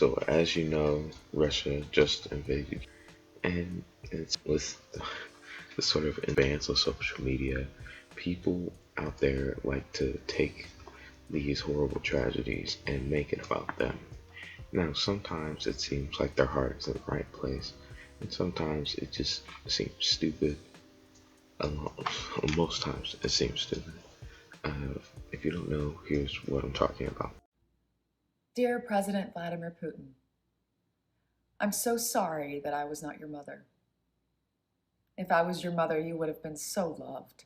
So as you know, Russia just invaded, and it's with the sort of advance of social media, people out there like to take these horrible tragedies and make it about them. Now, sometimes it seems like their heart is in the right place, and sometimes it just seems stupid. Most times it seems stupid. If you don't know, here's what I'm talking about. Dear President Vladimir Putin, I'm so sorry that I was not your mother. If I was your mother, you would have been so loved,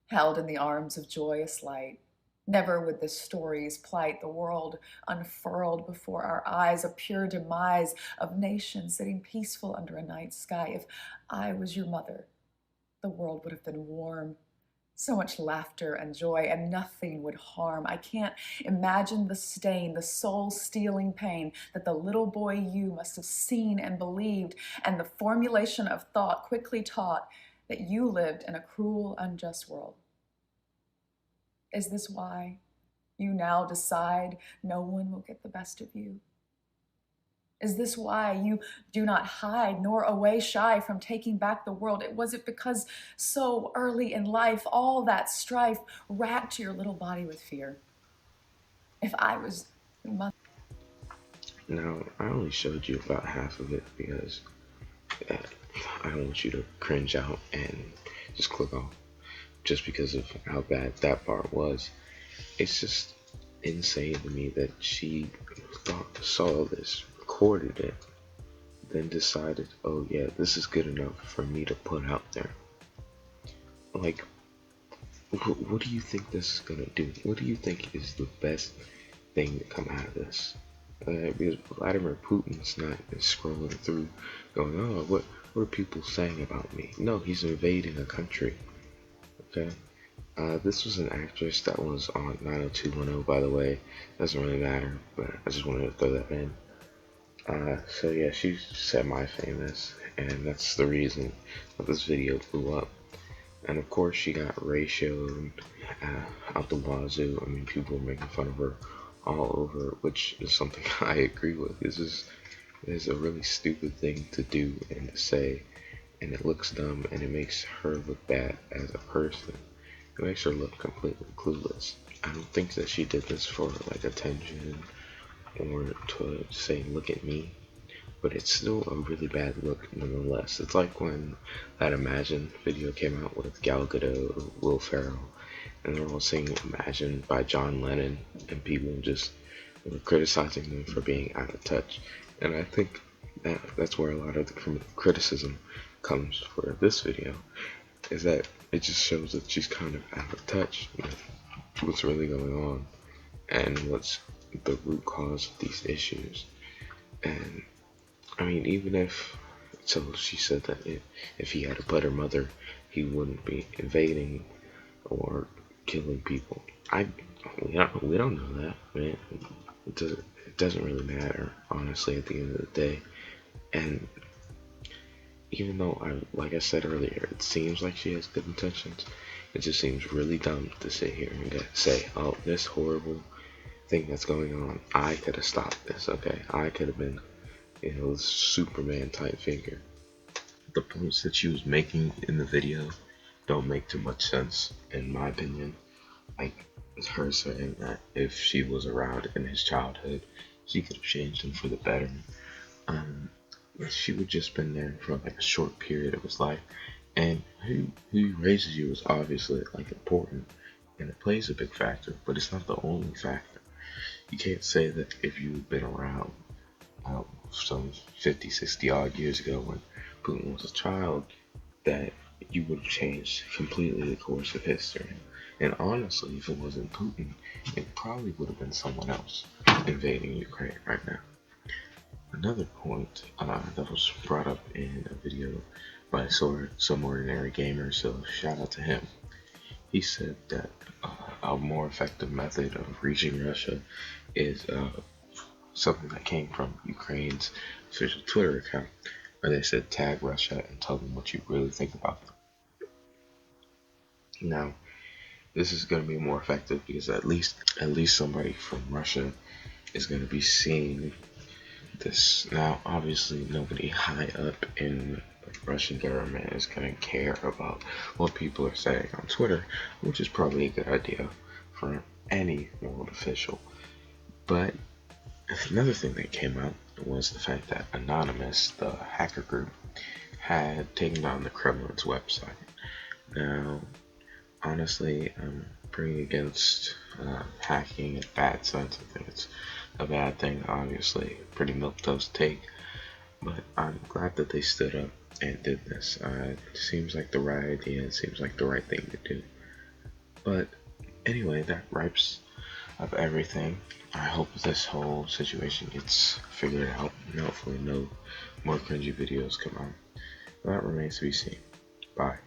held in the arms of joyous light. Never would the stories plight the world unfurled before our eyes, a pure demise of nations sitting peaceful under a night sky. If I was your mother, the world would have been warm, so much laughter and joy, and nothing would harm. I can't imagine the stain, the soul stealing pain that the little boy you must have seen and believed, and the formulation of thought quickly taught that you lived in a cruel, unjust world. Is this why you now decide no one will get the best of you? Is this why you do not hide nor away shy from taking back the world? Was it because so early in life all that strife racked your little body with fear? If I was your mother. Now, I only showed you about half of it because uh, I don't want you to cringe out and just click off just because of how bad that part was. It's just insane to me that she saw this, recorded it, then decided, oh yeah, this is good enough for me to put out there. Like, what do you think this is gonna do? What do you think is the best thing to come out of this? Because Vladimir Putin's not scrolling through going, oh, what are people saying about me? No, he's invading a country. Okay. This was an actress that was on 90210, by the way. Doesn't really matter, but I just wanted to throw that in. So yeah, she's semi-famous, and that's the reason that this video blew up. And of course, she got ratioed out the wazoo. I mean, people were making fun of her all over, which is something I agree with. This is a really stupid thing to do and to say, and it looks dumb, and it makes her look bad as a person. It makes her look completely clueless. I don't think that she did this for like attention or to say, look at me, but it's still a really bad look nonetheless. It's like when that Imagine video came out with Gal Gadot, Will Ferrell, and they're all singing Imagine by John Lennon, and people just were criticizing them for being out of touch. And I think that's where a lot of the criticism comes for this video, is that it just shows that she's kind of out of touch with what's really going on and what's the root cause of these issues. And I mean, even if, so she said that if he had a better mother, he wouldn't be invading or killing people. We don't know that, man. It doesn't really matter, honestly, at the end of the day. And even though like I said earlier, it seems like she has good intentions, it just seems really dumb to sit here and say, oh, this horrible thing that's going on, I could have stopped this, okay? I could have been, Superman type figure. The points that she was making in the video don't make too much sense, in my opinion. Like, her saying that if she was around in his childhood, she could have changed him for the better. Um, she would just been there for like a short period of his life, and who raises you is obviously like important, and it plays a big factor, but it's not the only factor. You can't say that if you've been around some 50, 60 odd years ago when Putin was a child, that you would have changed completely the course of history. And honestly, if it wasn't Putin, it probably would have been someone else invading Ukraine right now. Another point that was brought up in a video by some ordinary gamer, so shout out to him. He said that a more effective method of reaching Russia is something that came from Ukraine's official Twitter account, where they said tag Russia and tell them what you really think about them. Now, this is going to be more effective because at least somebody from Russia is going to be seeing this. Now, obviously, nobody high up in the Russian government is going to care about what people are saying on Twitter, which is probably a good idea for any world official. But another thing that came out was the fact that Anonymous, the hacker group, had taken down the Kremlin's website. Now, honestly, I'm pretty against hacking in bad sense. I think it's a bad thing, obviously. Pretty milquetoast take. But I'm glad that they stood up and did this. It seems like the right idea. It seems like the right thing to do. But anyway, that wraps up everything. I hope this whole situation gets figured out and hopefully no more cringy videos come out. That remains to be seen. Bye.